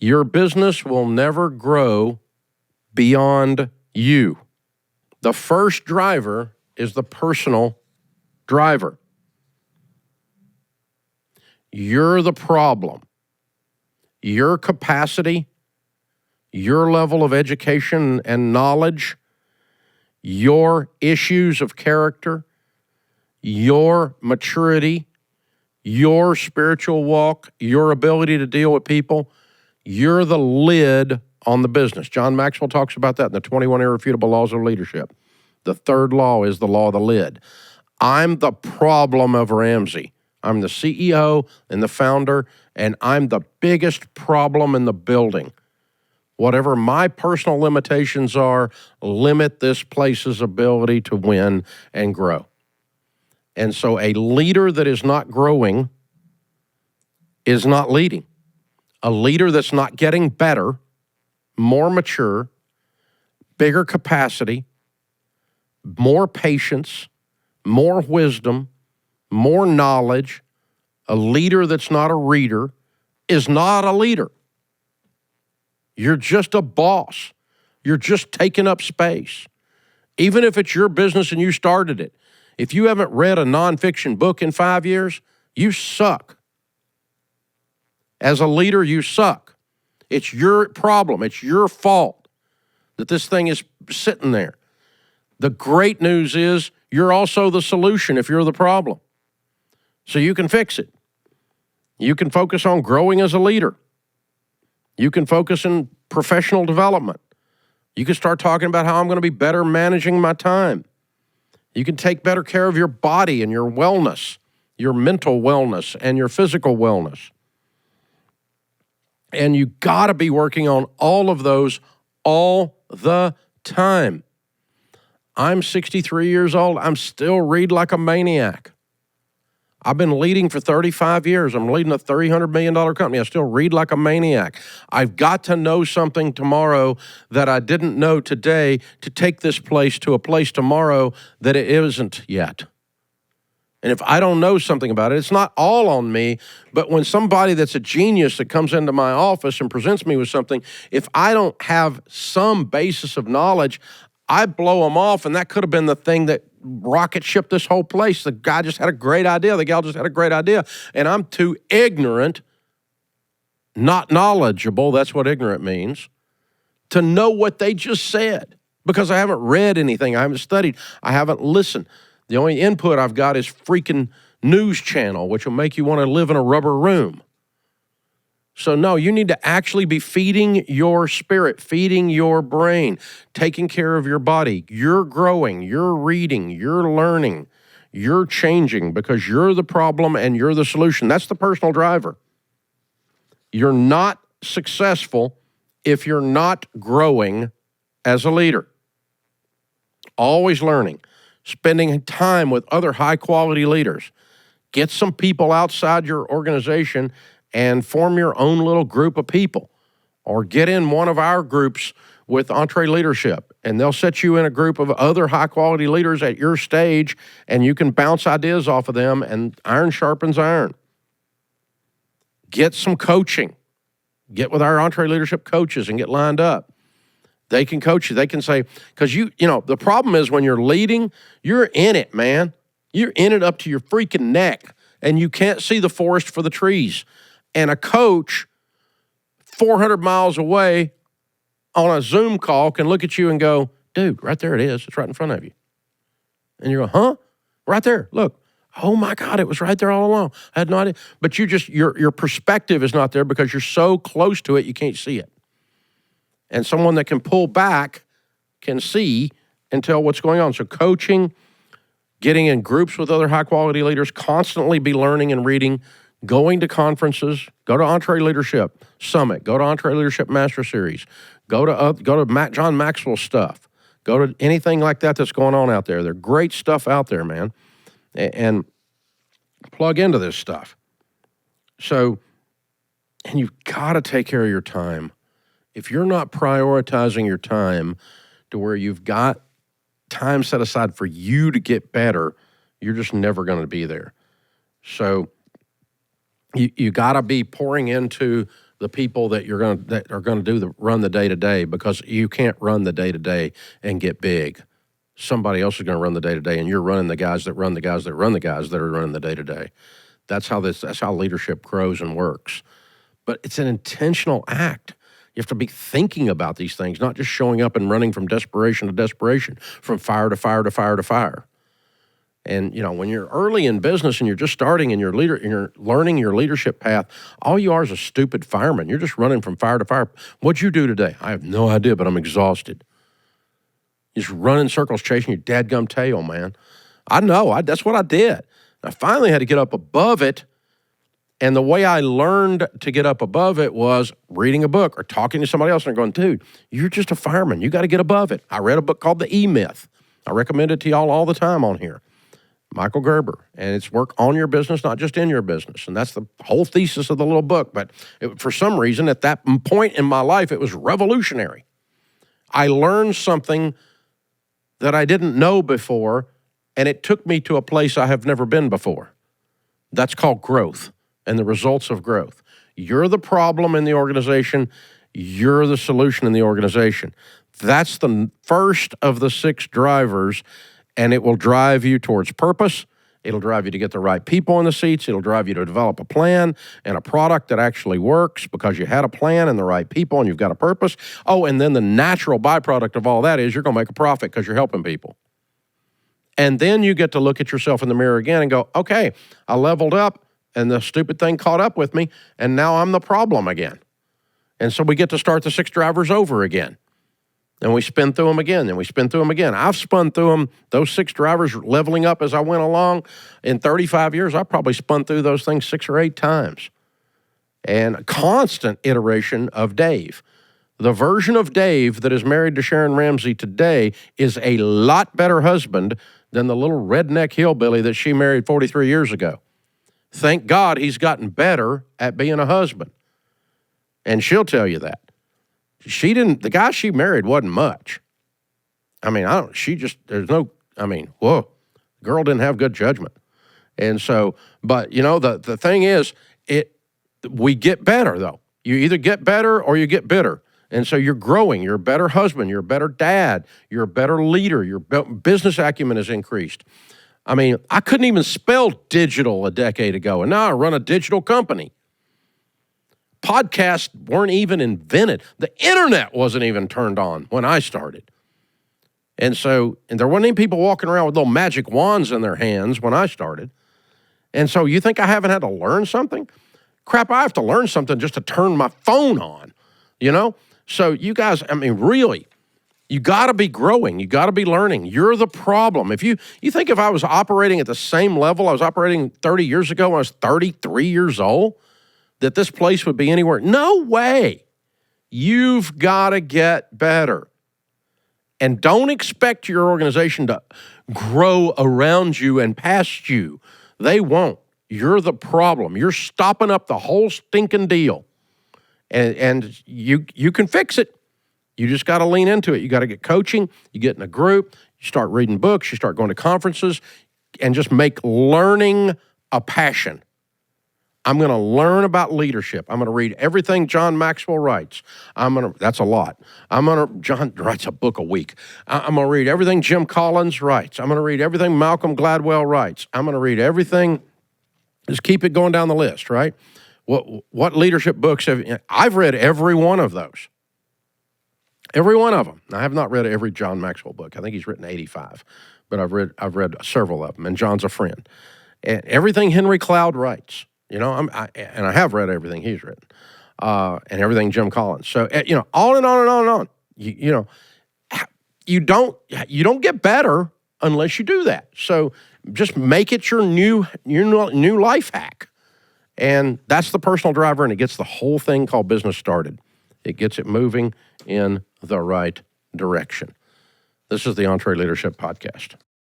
Your business will never grow beyond you. The first driver is the personal driver. You're the problem. Your capacity, your level of education and knowledge, your issues of character, your maturity, your spiritual walk, your ability to deal with people, you're the lid on the business. John Maxwell talks about that in the 21 Irrefutable Laws of Leadership. The third law is the law of the lid. I'm the problem of Ramsey. I'm the CEO and the founder, and I'm the biggest problem in the building. Whatever my personal limitations are, limit this place's ability to win and grow. And so a leader that is not growing is not leading. A leader that's not getting better, more mature, bigger capacity, more patience, more wisdom, more knowledge, a leader that's not a reader is not a leader. You're just a boss. You're just taking up space. Even if it's your business and you started it, if you haven't read a nonfiction book in 5 years, you suck. As a leader, you suck. It's your problem. It's your fault that this thing is sitting there. The great news is you're also the solution if you're the problem. So you can fix it. You can focus on growing as a leader. You can focus in professional development. You can start talking about how I'm going to be better managing my time. You can take better care of your body and your wellness, your mental wellness and your physical wellness. And you got to be working on all of those all the time. I'm 63 years old. I'm still read like a maniac. I've been leading for 35 years. I'm leading a $300 million company. I still read like a maniac. I've got to know something tomorrow that I didn't know today to take this place to a place tomorrow that it isn't yet. And if I don't know something about it, it's not all on me, but when somebody that's a genius that comes into my office and presents me with something, if I don't have some basis of knowledge, I blow them off, and that could have been the thing that rocket shipped this whole place. The guy just had a great idea. The gal just had a great idea. And I'm too ignorant, not knowledgeable, that's what ignorant means, to know what they just said because I haven't read anything. I haven't studied. I haven't listened. The only input I've got is freaking news channel, which will make you want to live in a rubber room. So no, you need to actually be feeding your spirit, feeding your brain, taking care of your body. You're growing, you're reading, you're learning, you're changing because you're the problem and you're the solution. That's the personal driver. You're not successful if you're not growing as a leader. Always learning, spending time with other high-quality leaders. Get some people outside your organization and form your own little group of people, or get in one of our groups with EntreLeadership, and they'll set you in a group of other high-quality leaders at your stage, and you can bounce ideas off of them, and iron sharpens iron. Get some coaching. Get with our EntreLeadership coaches and get lined up. They can coach you. They can say, because you know, the problem is when you're leading, you're in it, man. You're in it up to your freaking neck, and you can't see the forest for the trees. And a coach 400 miles away on a Zoom call can look at you and go, dude, right there it is. It's right in front of you. And you go, huh? Right there. Look. Oh, my God, it was right there all along. I had no idea. But your perspective is not there because you're so close to it, you can't see it. And someone that can pull back can see and tell what's going on. So coaching, getting in groups with other high-quality leaders, constantly be learning and reading, going to conferences, go to EntreLeadership Summit, go to EntreLeadership Master Series, go to John Maxwell stuff, go to anything like that that's going on out there. There's great stuff out there, man, and plug into this stuff. So, and you've got to take care of your time. If you're not prioritizing your time to where you've got time set aside for you to get better, you're just never going to be there. So you got to be pouring into the people that that are going to run the day-to-day, because you can't run the day-to-day and get big. Somebody else is going to run the day-to-day, and you're running the guys that run the guys that run the guys that are running the day-to-day. That's how leadership grows and works. But it's an intentional act. You have to be thinking about these things, not just showing up and running from desperation to desperation, from fire to fire to fire to fire. And, when you're early in business and you're just starting and you're learning your leadership path, all you are is a stupid fireman. You're just running from fire to fire. What'd you do today? I have no idea, but I'm exhausted. You're just running circles chasing your dadgum tail, man. I know. That's what I did. I finally had to get up above it. And the way I learned to get up above it was reading a book or talking to somebody else and going, dude, you're just a fireman. You got to get above it. I read a book called The E-Myth. I recommend it to y'all all the time on here. Michael Gerber, and it's work on your business, not just in your business. And that's the whole thesis of the little book. But for some reason, at that point in my life, it was revolutionary. I learned something that I didn't know before, and it took me to a place I have never been before. That's called growth and the results of growth. You're the problem in the organization. You're the solution in the organization. That's the first of the 6 drivers. And it will drive you towards purpose. It'll drive you to get the right people in the seats. It'll drive you to develop a plan and a product that actually works because you had a plan and the right people and you've got a purpose. Oh, and then the natural byproduct of all that is you're going to make a profit because you're helping people. And then you get to look at yourself in the mirror again and go, okay, I leveled up and the stupid thing caught up with me and now I'm the problem again. And so we get to start the 6 drivers over again. And we spin through them again, and we spin through them again. I've spun through them, those 6 drivers leveling up as I went along. In 35 years, I probably spun through those things 6 or 8 times. And a constant iteration of Dave. The version of Dave that is married to Sharon Ramsey today is a lot better husband than the little redneck hillbilly that she married 43 years ago. Thank God he's gotten better at being a husband. And she'll tell you that. The guy she married wasn't much. Girl didn't have good judgment. And so, but the thing is, we get better though. You either get better or you get bitter. And so you're growing, you're a better husband, you're a better dad, you're a better leader, your business acumen has increased. I couldn't even spell digital a decade ago, and now I run a digital company. Podcasts weren't even invented. The internet wasn't even turned on when I started. And there weren't any people walking around with little magic wands in their hands when I started. And so you think I haven't had to learn something? Crap, I have to learn something just to turn my phone on, So you guys, really, you got to be growing. You got to be learning. You're the problem. If you think if I was operating at the same level I was operating 30 years ago when I was 33 years old, that this place would be anywhere. No way. You've got to get better. And don't expect your organization to grow around you and past you. They won't. You're the problem. You're stopping up the whole stinking deal. And you can fix it. You just got to lean into it. You got to get coaching. You get in a group. You start reading books. You start going to conferences. And just make learning a passion. I'm going to learn about leadership. I'm going to read everything John Maxwell writes. That's a lot. John writes a book a week. I'm going to read everything Jim Collins writes. I'm going to read everything Malcolm Gladwell writes. I'm going to read everything. Just keep it going down the list, right? What leadership books I've read every one of those. Every one of them. I have not read every John Maxwell book. I think he's written 85, but I've read several of them, and John's a friend. And everything Henry Cloud writes. And I have read everything he's written, and everything Jim Collins. So, on and on and on and on. You don't get better unless you do that. So just make it your new life hack. And that's the personal driver, and it gets the whole thing called business started. It gets it moving in the right direction. This is the EntreLeadership Podcast.